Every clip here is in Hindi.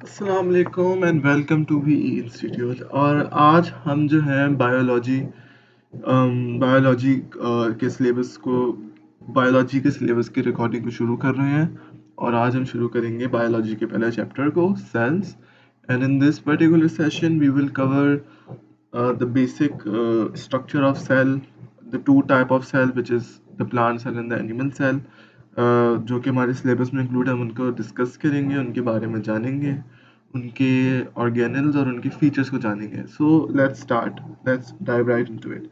अस्सलाम वालेकुम and welcome to V institute. और आज हम जो है बायोलॉजी के सिलेबस को बायोलॉजी के सिलेबस की रिकॉर्डिंग को शुरू कर रहे हैं। और आज हम शुरू करेंगे बायोलॉजी के पहले चैप्टर को, cells. And in this particular session we will cover the basic structure of cell, the two type of cell, which is the plant cell and the animal cell, जो कि हमारे सिलेबस में इंक्लूड है। हम उनको डिस्कस करेंगे, उनके बारे में जानेंगे, उनके ऑर्गेनल्स और उनके फीचर्स को जानेंगे। So let's dive right into it.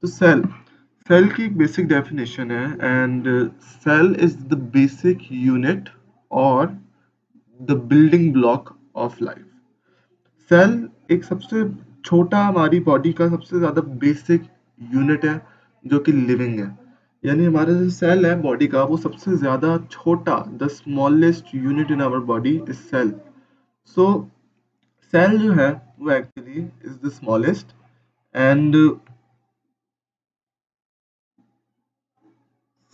तो सेल की एक बेसिक डेफिनेशन है, and cell is the basic unit और the building block of life. Cell एक सबसे छोटा, हमारी बॉडी का सबसे ज़्यादा बेसिक यूनिट है जो कि लिविंग है। यानी हमारा जो सेल है बॉडी का, वो सबसे ज़्यादा छोटा, the smallest unit in our body is cell. So cell जो है वो actually is the smallest, and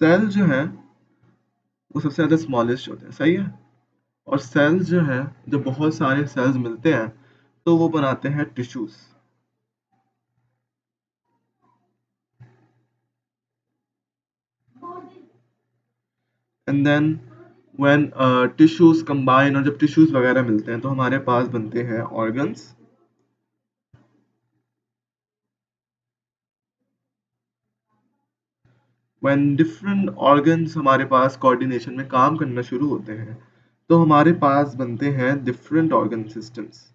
cell जो है वो सबसे ज़्यादा स्मॉलेस्ट होते हैं, सही है। और सेल्स जो है, जब बहुत सारे सेल्स मिलते हैं तो वो बनाते हैं tissues. And then when tissues combine, और जब टिश्यूज वगैरह मिलते हैं तो हमारे पास बनते हैं ऑर्गन्स। व्हेन डिफरेंट ऑर्गन्स हमारे पास कोऑर्डिनेशन में काम करना शुरू होते हैं तो हमारे पास बनते हैं different organ systems.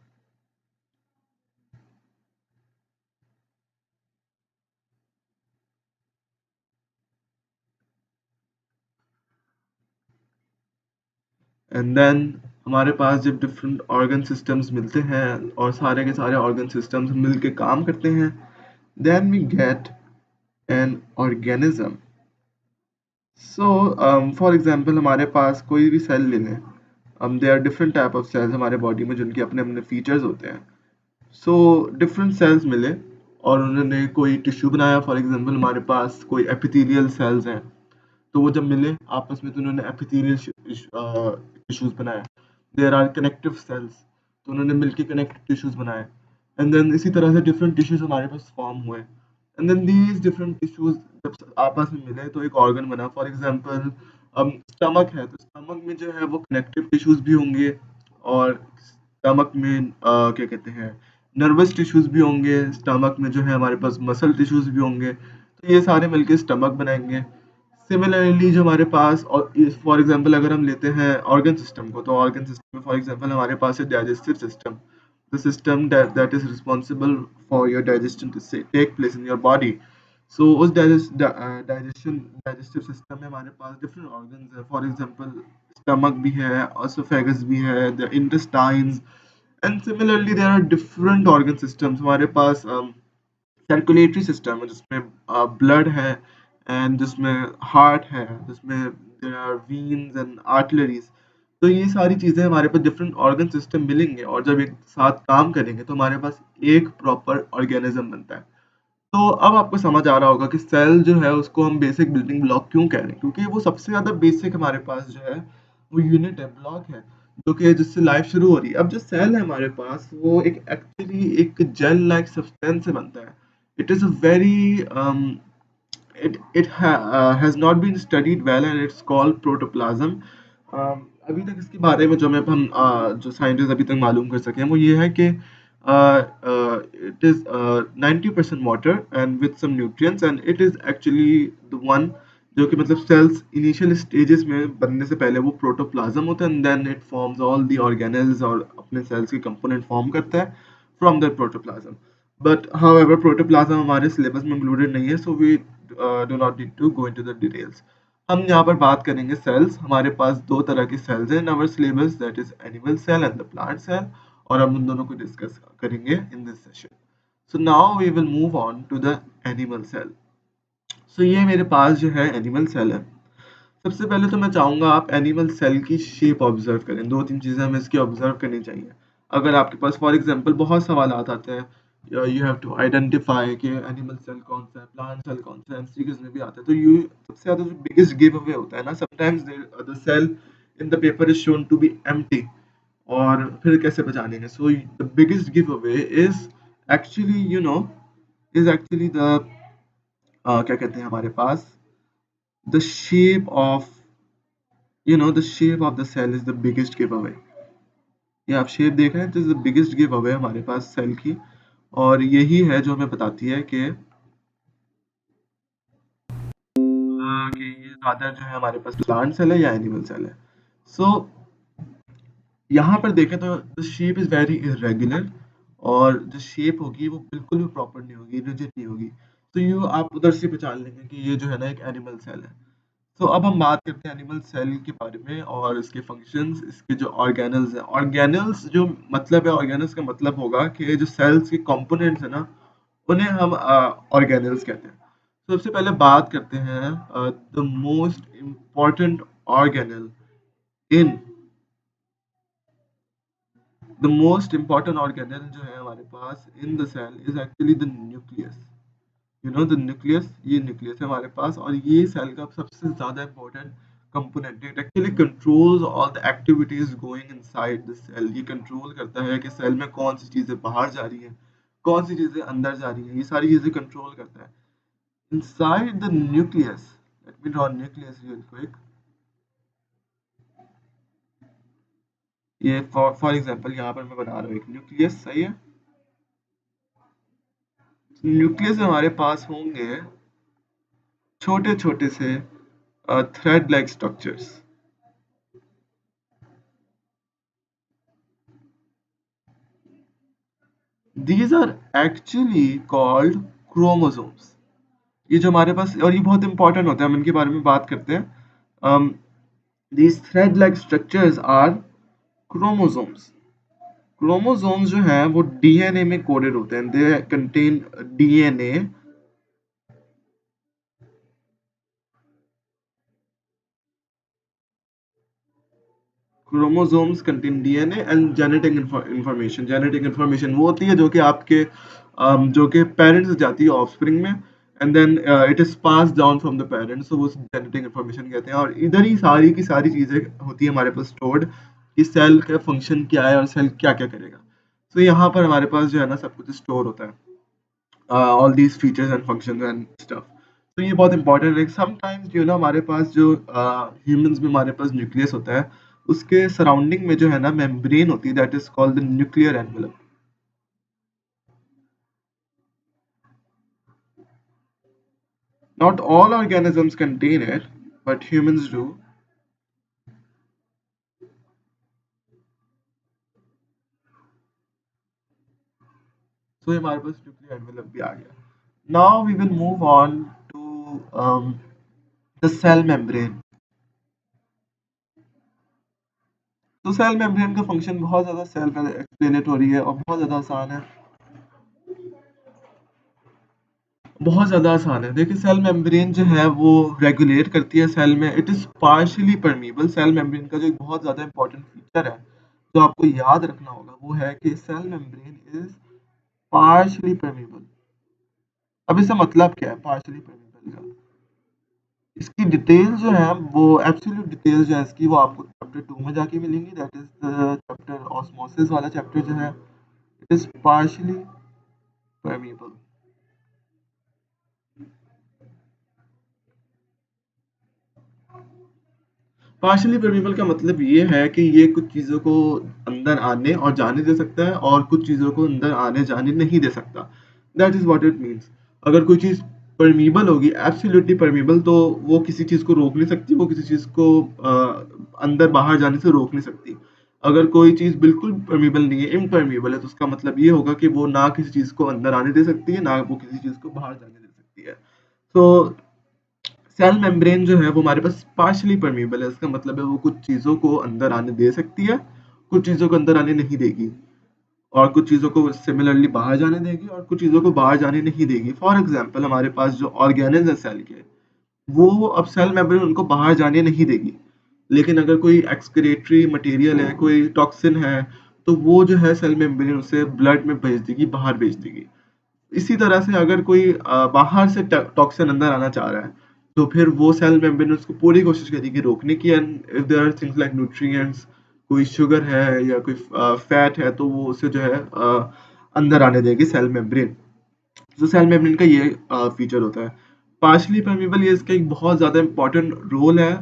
And then हमारे पास जब डिफरेंट ऑर्गन सिस्टम्स मिलते हैं और सारे के सारे ऑर्गन सिस्टम्स मिलके काम करते हैं, then we get an organism. So for example हमारे पास कोई भी सेल ले लें, there are different type of cells हमारे बॉडी में जिनके अपने अपने फीचर्स होते हैं। सो डिफरेंट सेल्स मिले और उन्होंने कोई टिश्यू बनाया। फॉर एग्जांपल हमारे पास कोई एपिथेलियल सेल्स हैं, तो वो जब मिले आपस में तो उन्होंने एपिथेलियल टिश्यूज बनाए। देयर आर कनेक्टिव सेल्स, तो उन्होंने मिलके कनेक्टिव टिश्यूज बनाए। एंड देन इसी तरह से डिफरेंट टिश्यूज हमारे पास फॉर्म हुए, and then these different tissues जब आपस में मिले तो एक ऑर्गन बना। फॉर एग्जांपल स्टमक है, तो स्टमक में जो है वो कनेक्टिव टिश्यूज भी होंगे, और स्टमक में क्या कहते हैं, नर्वस टिश्यूज भी होंगे। स्टमक में जो है हमारे पास मसल टिश्यूज भी होंगे, तो ये सारे मिलके स्टमक बनाएंगे। सिमिलरली जो हमारे पास, और फॉर एग्जांपल अगर हम लेते हैं ऑर्गन सिस्टम को, तो ऑर्गन सिस्टम में फॉर एग्जांपल हमारे पास है digestive system, the system that is responsible for your digestion to say, take place in your body. So उस डाइजेस्टिव सिस्टम में हमारे पास डिफरेंट ऑर्गन्स है। फॉर एग्जांपल स्टमक भी है, ऑसोफेगस भी है, the intestines. And similarly there are different organ systems हमारे पास। सर्कुलेटरी सिस्टम है जिसमें ब्लड है, एंड जिसमें हार्ट है, जिसमें देयर आर वीन्स एंड आर्टलरीज। तो ये सारी चीज़ें हमारे पास डिफरेंट ऑर्गन सिस्टम मिलेंगे, और जब एक साथ काम करेंगे तो हमारे पास एक प्रॉपर ऑर्गेनिज्म बनता है। तो अब आपको समझ आ रहा होगा कि सेल जो है उसको हम बेसिक बिल्डिंग ब्लॉक क्यों कह रहे हैं, क्योंकि वो सबसे ज़्यादा बेसिक हमारे पास जो है वो यूनिट है, ब्लॉक है, जो कि जिससे लाइफ शुरू हो रही है। अब जो सेल है हमारे पास, वो एक एक्चुअली एक जेल लाइक सब्सटेंस से बनता है। It is a very has not been studied well, and it's called protoplasm. अभी तक इसके बारे में जो हमें हम जो साइंटिस्ट अभी तक मालूम कर सके हैं वो ये है कि it is 90% water and with some nutrients, and it is actually the one जो कि मतलब सेल्स इनिशियल स्टेजेस में बनने से पहले वो प्रोटोप्लाज्म होता है, and then it forms all the organelles और अपने सेल्स के कंपोनेंट फॉर्म करता है from that protoplasm. But however protoplasm हमारे सिलेबस में इंक्लूडेड नहीं है, so we do not need to go into the details. हम यहाँ पर बात करेंगे सेल्स। हमारे पास दो तरह के सेल्स हैं in our syllabus, that is animal cell and the plant cell, और हम उन दोनों को डिस्कस करेंगे in this session. So now we will move on to the animal cell. So ये मेरे पास जो है एनिमल सेल है। सबसे पहले तो मैं चाहूँगा आप एनिमल सेल की शेप ऑब्जर्व करें। दो तीन चीज़ें हमें इसकी ऑब्जर्व करनी चाहिए। अगर आपके पास फॉर एग्जांपल बहुत सवाल आते हैं, यू हैव टू आइडेंटिफाई कि एनिमल सेल कौन सा है, प्लांट सेल कौन सा है, एमसीक्यूज में भी आता है। तो यू सबसे ज़्यादा जो बिगेस्ट गिव अवे होता है ना, sometimes the cell in the paper is shown to be empty, और फिर कैसे बचाने हैं। So the biggest give away is actually is actually the क्या कहते हैं हमारे पास the shape of the shape of the cell is the biggest give away. ये आप शेप देख रहे हैं, this is the biggest give away हमारे पास सेल की, और यही है जो हमें बताती है कि ये ज्यादा जो है हमारे पास प्लांट सेल है या एनिमल सेल है। सो यहाँ पर देखें तो the shape is very irregular, और जो शेप होगी वो बिल्कुल भी प्रॉपर नहीं होगी, रिजिड नहीं होगी। तो यू आप उधर से पहचान लेंगे कि ये जो है ना एक एनिमल सेल है। तो अब हम बात करते हैं एनिमल सेल के बारे में और इसके फंक्शंस, इसके जो ऑर्गेनल्स हैं। ऑर्गेनल्स जो मतलब है, ऑर्गेनल्स का मतलब होगा कि जो सेल्स के कंपोनेंट्स है ना, उन्हें हम ऑर्गेनल्स कहते हैं। तो सबसे पहले बात करते हैं the most important organelle in the most important organelle जो है हमारे पास in the cell is actually the nucleus. The nucleus, ये न्यूक्लियस है हमारे पास, और ये सेल का सबसे ज्यादा इंपॉर्टेंट कंपोनेंट है। It actually controls all the activities going inside the cell. ये कंट्रोल करता है कि सेल में कौन सी चीजें बाहर जा रही हैं, कौन सी चीजें अंदर जा रही हैं, ये सारी चीजें कंट्रोल करता है inside the nucleus. Let me draw nucleus real quick. ये फॉर एग्जांपल यहाँ पर मैं बना रहा हूँ एक न्यूक्लियस, सही है। न्यूक्लियस में हमारे पास होंगे छोटे छोटे से thread like structures. These are actually called chromosomes। ये जो हमारे पास, और ये बहुत इंपॉर्टेंट होता है, हम इनके बारे में बात करते हैं। These thread-like structures are chromosomes। chromosomes जो हैं वो डीएनए में कोडेड होते हैं। They contain DNA. Chromosomes contain DNA and genetic information. Genetic information वो होती है जो कि आपके जो कि पेरेंट्स से जाती है ऑफस्प्रिंग में, and then it is pass down from the parents, तो वो जेनेटिक इंफॉर्मेशन कहते हैं। और इधर ही सारी की सारी चीजें होती है हमारे पास स्टोर्ड, कि सेल का फंक्शन क्या है और सेल क्या क्या करेगा। तो यहाँ पर हमारे पास जो है ना सब कुछ स्टोर होता है, all these features and functions and stuff. तो ये बहुत इंपॉर्टेंट है। समटाइम्स जो है ना हमारे पास जो ह्यूमंस में हमारे पास न्यूक्लियस होता है, उसके सराउंडिंग में जो है ना मेम्ब्रेन होती है, that is called the nuclear envelope. Not all organisms contain it, but humans do. तो हमारे पास न्यूक्लियर एनवेलप भी आ गया। Now we will move on to the cell membrane. तो सेल मेम्ब्रेन का फंक्शन बहुत ज्यादा सेल्फ एक्सप्लेनेटरी है और बहुत ज्यादा आसान है। बहुत ज़्यादा आसान है। देखिए सेल मेम्ब्रेन जो है वो रेगुलेट करती है सेल में, it is partially permeable. Cell membrane का जो एक बहुत ज़्यादा इंपॉर्टेंट फीचर है जो आपको याद रखना होगा, वो है कि cell membrane is partially permeable. अब इसका मतलब क्या है पार्शियली परमीबल का? इसकी डिटेल्स जो है वो एब्सोल्यूट डिटेल्स जो है इसकी, वो आपको चैप्टर 2 में जाके मिलेंगी। That is the chapter osmosis वाला चैप्टर जो है, it is partially permeable. Partially permeable का मतलब ये है कि ये कुछ चीज़ों को अंदर आने और जाने दे सकता है, और कुछ चीज़ों को अंदर आने जाने नहीं दे सकता। That is what it means. अगर कोई चीज़ परमीबल होगी, एब्सोल्युटली परमीबल, तो वो किसी चीज़ को रोक नहीं सकती, वो किसी चीज़ को अंदर बाहर जाने से रोक नहीं सकती। अगर कोई चीज़ बिल्कुल परमीबल नहीं है, इम्परमीबल है, तो उसका मतलब ये होगा कि वो ना किसी चीज़ को अंदर आने दे सकती है, ना वो किसी चीज़ को बाहर जाने दे सकती है। तो सेल मेम्ब्रेन जो है वो हमारे पास पार्शियली परमीबल है। इसका मतलब है वो कुछ चीज़ों को अंदर आने दे सकती है, कुछ चीज़ों को अंदर आने नहीं देगी, और कुछ चीज़ों को सिमिलरली बाहर जाने देगी, और कुछ चीज़ों को बाहर जाने नहीं देगी। फॉर एग्जांपल हमारे पास जो ऑर्गेनेल्स हैं सेल के, वो अब सेल मेम्ब्रेन उनको बाहर जाने नहीं देगी। लेकिन अगर कोई एक्सक्रीटरी मटेरियल है, कोई टॉक्सिन है, तो वो जो है सेल मेम्ब्रेन उसे ब्लड में भेज देगी, बाहर भेज देगी। इसी तरह से अगर कोई बाहर से टॉक्सिन अंदर आना चाह रहा है, तो फिर वो सेल मेम्ब्रेन उसको पूरी कोशिश करेगी रोकने की। And if there are things like nutrients, कोई शुगर है या कोई फैट है तो वो उसे जो है अंदर आने देगी सेल मेम्ब्रेन। तो सेल मेम्ब्रेन का ये फीचर होता है। पार्शियली परमीबल ये इसका एक बहुत ज़्यादा इंपॉर्टेंट रोल है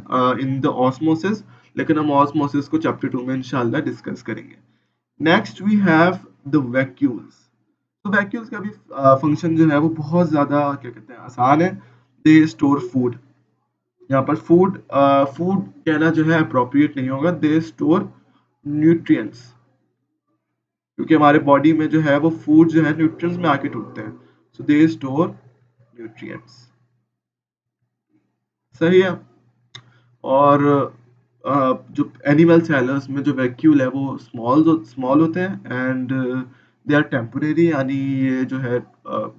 इन द ऑस्मोसिस, लेकिन हम ऑस्मोसिस को चैप्टर 2 में इंशाल्लाह डिस्कस करेंगे। Next we have the vacuoles. तो वैक्यूल्स का भी फंक्शन जो है वो बहुत ज़्यादा क्या कहते हैं आसान है। They store food. यहाँ पर फूड कहना जो है अप्रोप्रिएट नहीं होगा। दे स्टोर न्यूट्रिएंट्स, क्योंकि हमारे बॉडी में जो है वो फूड जो है न्यूट्रिएंट्स में आके टूटते हैं। सो दे स्टोर न्यूट्रिएंट्स। सही है। और जो एनिमल सेल है उसमें जो वैक्यूल है वो स्मॉल होते हैं एंड दे आर टेम्परेरी, यानी ये जो है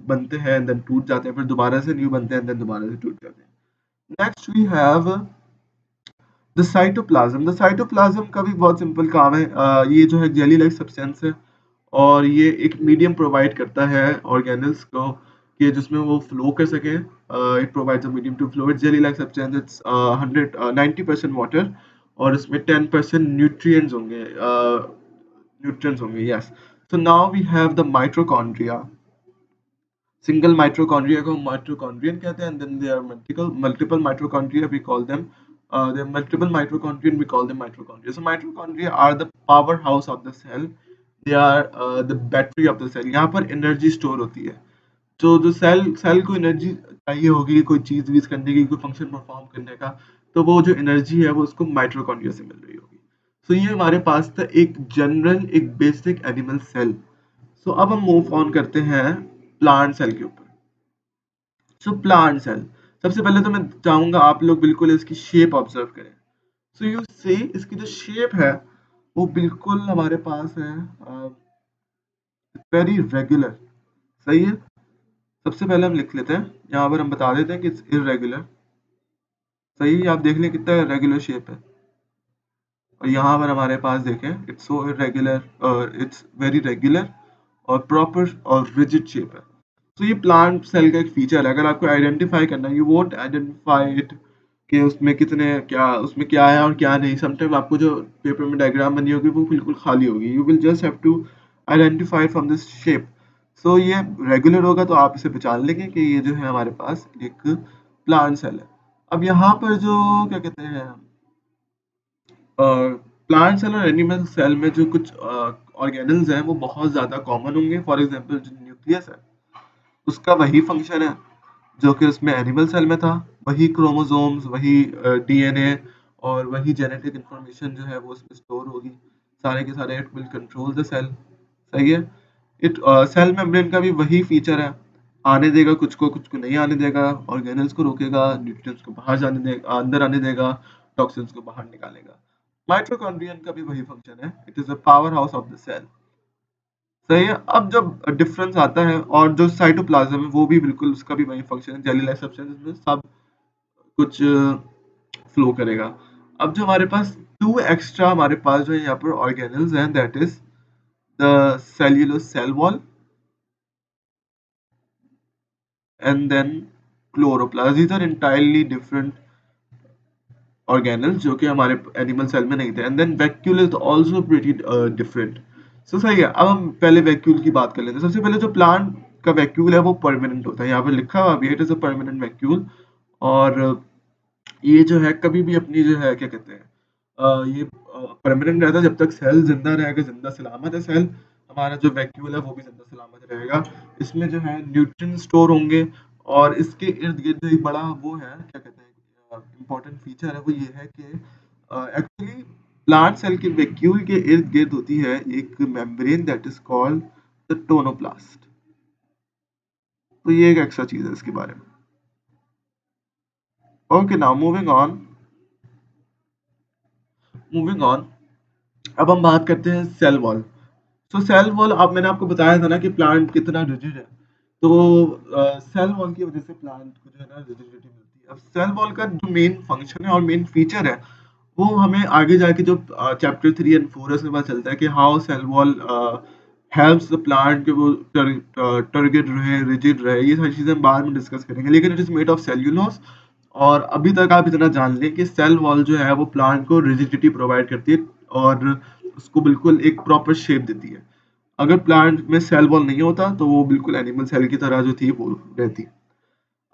बनते हैं देन टूट जाते हैं, फिर दोबारा से न्यू बनते हैं देन दोबारा से टूट जाते हैं। Next we have the cytoplasm. The cytoplasm का भी बहुत सिंपल काम है। ये जो है जेली लाइक सब्सटेंस है और ये एक मीडियम प्रोवाइड करता है ऑर्गेनल्स को कि जिसमें वो फ्लो कर सके। It provides a medium to flow. It's jelly like substance. It's 90% water और इसमें 10% न्यूट्रिएंट्स होंगे। Yes. So now we have the mitochondria. Single mitochondria को माइटोकॉन्ड्रियन कहते हैं, and then there are multiple mitochondria, we call them there are multiple mitochondria and we call them mitochondria. So mitochondria are the powerhouse of the cell. They are the battery of the cell. यहाँ पर एनर्जी स्टोर होती है। तो जो सेल को एनर्जी चाहिए होगी कोई चीज वीज करने की, कोई फंक्शन परफॉर्म करने का, तो वो जो एनर्जी है वो उसको माइटोकॉन्ड्रिया से मिल रही होगी। सो ये हमारे पास था एक जनरल, एक बेसिक एनिमल सेल। सो अब हम मूव ऑन करते हैं प्लांट सेल के ऊपर। सो प्लांट सेल, सबसे पहले तो मैं चाहूंगा आप लोग बिल्कुल इसकी शेप ऑब्जर्व करें। सो यू सी इसकी जो शेप है वो बिल्कुल हमारे पास है वेरी रेगुलर। सही है। सबसे पहले हम लिख लेते हैं, यहाँ पर हम बता देते हैं कि इट्स इरेगुलर। सही है। आप देख लें कितना रेगुलर शेप है। और यहाँ पर हमारे पास देखें इट्स सो इरेगुलर और इट्स वेरी रेगुलर और प्रॉपर और रिजिड शेप है। तो ये प्लांट सेल का एक फीचर है। अगर आपको आइडेंटिफाई करना है, यू वोंट आइडेंटिफाई इट कि उसमें कितने क्या उसमें क्या है और क्या नहीं। समटाइम आपको जो पेपर में डायग्राम बनी होगी वो बिल्कुल खाली होगी। You will just have to identify from this shape. So ये रेगुलर होगा तो आप इसे पहचान लेंगे कि ये जो है हमारे पास एक प्लांट सेल है। अब यहाँ पर जो क्या कहते हैं प्लांट सेल और एनिमल सेल में जो कुछ ऑर्गेनल्स हैं वो बहुत ज़्यादा कॉमन होंगे। फॉर एग्जांपल जो न्यूक्लियस है उसका वही फंक्शन है जो कि उसमें एनिमल सेल में था। वही क्रोमोसोम्स, वही डीएनए और वही जेनेटिक इंफॉर्मेशन जो है वो उसमें स्टोर होगी। सारे के सारे it will control the cell. सही है। इट सेल मेम्ब्रेन का भी वही फीचर है। आने देगा कुछ को नहीं आने देगा, ऑर्गेनल्स को रोकेगा, न्यूट्रिएंट्स को बाहर जाने देगा, अंदर आने देगा, टॉक्सिन्स को बाहर निकालेगा। माइटोकॉन्ड्रियन का भी वही फंक्शन है। It is a powerhouse of the cell. सही है। अब जब डिफरेंस आता है और जो साइटोप्लाज्म है वो भी बिल्कुल उसका भी वही फंक्शन है। जेली लाइक सब्सटेंस में सब कुछ फ्लो करेगा। अब जो हमारे पास टू एक्स्ट्रा हमारे पास जो है यहाँ पर ऑर्गेनल्स हैं, that is the cellulose cell wall and then chloroplast. These are entirely different organelles जो कि हमारे एनिमल सेल में नहीं थे। And then vacuole is also pretty different. So सही है। अब हम पहले वैक्यूल की बात कर लेते हैं। सबसे पहले जो प्लांट का वैक्यूल है वो परमानेंट होता है। यहाँ पर लिखा हुआ भी है it is a permanent vacuole. और ये जो है कभी भी अपनी जो है क्या कहते हैं ये परमानेंट रहता है जब तक सेल जिंदा रहेगा, जिंदा सलामत है सेल। हमारा जो वैक्यूल है वो भी जिंदा सलामत रहेगा। इसमें जो है न्यूट्रिएंट स्टोर होंगे और इसके इर्द गिर्द एक बड़ा वो है क्या कहते हैं इम्पोर्टेंट फीचर है, वो ये है कि एक्चुअली प्लांट सेल के वैक्यूल के इर्द गिर्द होती है एक membrane that is called the tonoplast. तो ये एक एक्स्ट्रा चीज है इसके बारे में। Okay, now moving on. अब हम बात करते हैं सेल वॉल। तो सेल वॉल, अब मैंने आपको बताया था ना कि प्लांट कितना रिजिड है। तो सेल वॉल की वजह से प्लांट को जो है ना रिजिडिटी मिलती है। अब सेल वॉल का जो मेन फंक्शन है और मेन फीचर है वो हमें आगे जाके जो चैप्टर 3 एंड 4 है उसमें पता चलता है कि how cell wall helps the plant कि वो टर्गेट रहे, रिजिड रहे। ये सारी चीज़ें हम बाद में डिस्कस करेंगे, लेकिन it is made of cellulose. और अभी तक आप इतना जान लें कि सेल वॉल जो है वो प्लांट को रिजिडिटी प्रोवाइड करती है और उसको बिल्कुल एक प्रॉपर शेप देती है। अगर प्लांट में सेल वॉल नहीं होता तो वो बिल्कुल एनिमल सेल की तरह जो थी वो रहती।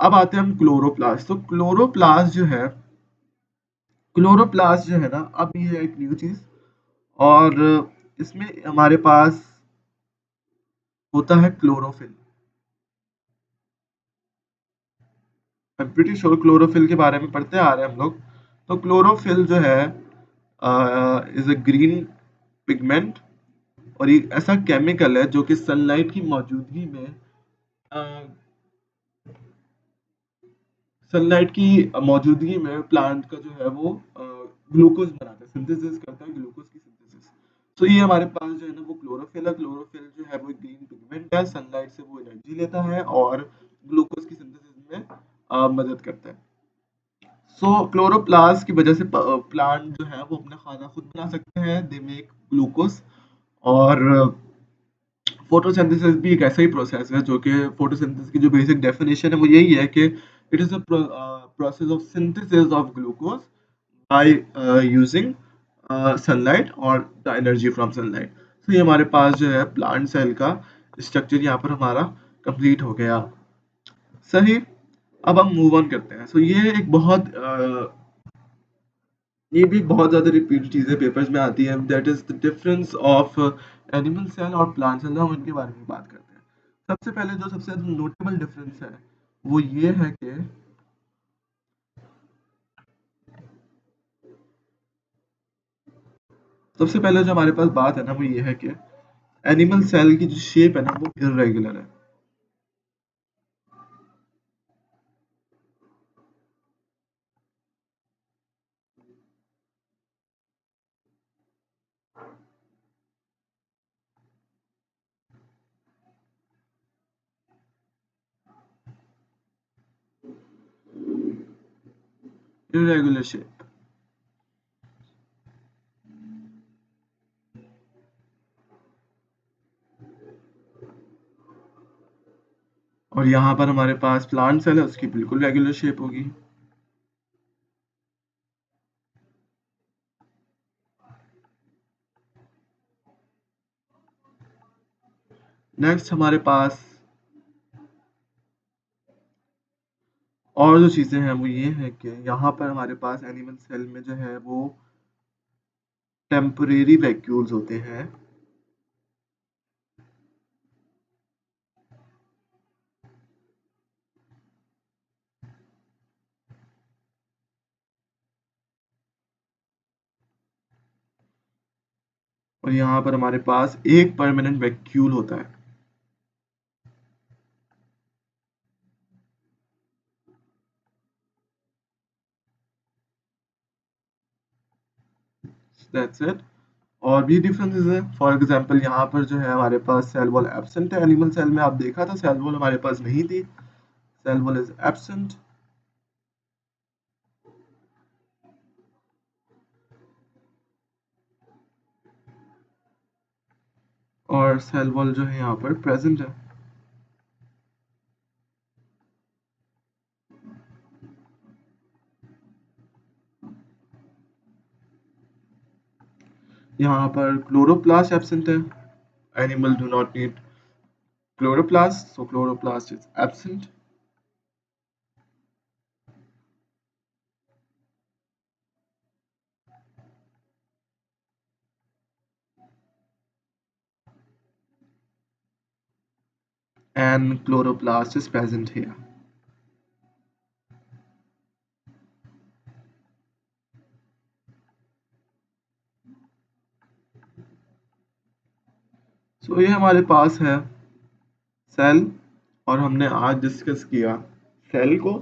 अब आते हैं हम क्लोरोप्लास्ट। तो क्लोरोप्लास्ट जो है ना, अब ये है एक न्यू चीज। और इसमें हमारे पास होता है chlorophyll. I am pretty sure chlorophyll के बारे में पढ़ते आ रहे हैं हम लोग। तो क्लोरोफिल जो है इज अ ग्रीन पिगमेंट, और ये ऐसा केमिकल है जो कि सनलाइट की मौजूदगी में प्लांट का जो है वो ग्लूकोज बनाता है, सिंथेसिस करता है ग्लूकोज की सिंथेसिस। तो ये हमारे पास जो है ना वो क्लोरोफिल है। क्लोरोफिल जो है वो एक ग्रीन पिगमेंट है, सनलाइट से वो एनर्जी लेता है और ग्लूकोज की सिंथेसिस में मदद करता है। सो क्लोरोप्लास्ट की वजह से प्लांट जो है वो अपना खाना खुद बना सकते हैं, दे मेक ग्लूकोज। और फोटोसिंथेसिस भी एक ऐसा ही प्रोसेस है जो कि फोटोसिंथेसिस की जो बेसिक डेफिनेशन है वो यही है कि it is a process of synthesis of glucose by using sunlight और द एनर्जी फ्रॉम सनलाइट। तो ये हमारे पास जो है प्लांट सेल का स्ट्रक्चर यहाँ पर हमारा कंप्लीट हो गया। सही। अब हम मूव ऑन करते हैं। सो ये भी बहुत ज्यादा रिपीट चीजें पेपर्स में आती है, that is the difference of animal cell और प्लांट सेल। हम इनके बारे में बात करते हैं। सबसे पहले जो सबसे नोटेबल डिफरेंस है वो ये है कि सबसे पहले जो हमारे पास बात है ना वो ये है कि एनिमल सेल की जो शेप है ना वो इरेगुलर है। Irregular shape. और यहाँ पर हमारे पास प्लांट सेल है, उसकी बिल्कुल रेगुलर शेप होगी। नेक्स्ट हमारे पास और जो चीजें हैं वो ये है कि यहाँ पर हमारे पास एनिमल सेल में जो है वो टेम्परेरी वैक्यूल्स होते हैं। और यहाँ पर हमारे पास एक परमानेंट वैक्यूल होता है। That's it. और भी डिफरेंसेस है। फॉर एग्जांपल यहाँ पर जो है हमारे पास सेल वॉल एब्सेंट है। एनिमल सेल में आप देखा था सेल वॉल हमारे पास नहीं थी। Cell wall is absent. और सेल वॉल जो है यहाँ पर प्रेजेंट है। यहाँ पर क्लोरोप्लास्ट एब्सेंट है। Animal do not need chloroplast, so chloroplast is absent. And chloroplast is present here. So ये हमारे पास है सेल। और हमने आज डिस्कस किया सेल को।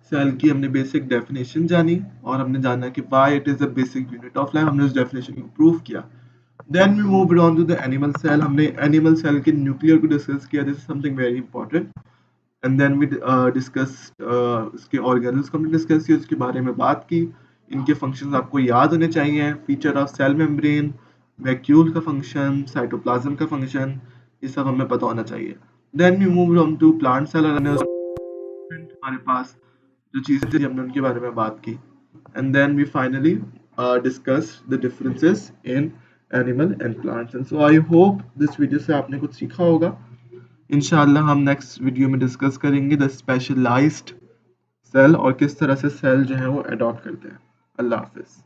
सेल की हमने बेसिक डेफिनेशन जानी और हमने जाना कि why it is a basic unit of life. हमने उस डेफिनेशन को प्रूव किया। Then we moved on to the animal cell. हमने एनिमल सेल के न्यूक्लियर को डिस्कस किया। This is something very important. And then we discuss उसके ऑर्गेनल्स को हमने डिस्कस किया, उसके बारे में बात की। इनके फंक्शंस आपको याद होने चाहिए। Feature of cell membrane, vacuole का फंक्शन, साइटोप्लाज्म का फंक्शन, ये सब हमें पता होना चाहिए। Then we move on to plant cell. हमारे पास जो चीजें थी हमने उनके बारे में बात की। And then we finally discuss the differences in animal and plants. And so I hope this video से आपने कुछ सीखा होगा. इंशाल्लाह हम नेक्स्ट वीडियो में डिस्कस करेंगे द स्पेशलाइज्ड सेल और किस तरह से सेल जो है वो अडॉप्ट करते हैं. अल्लाह हाफिज.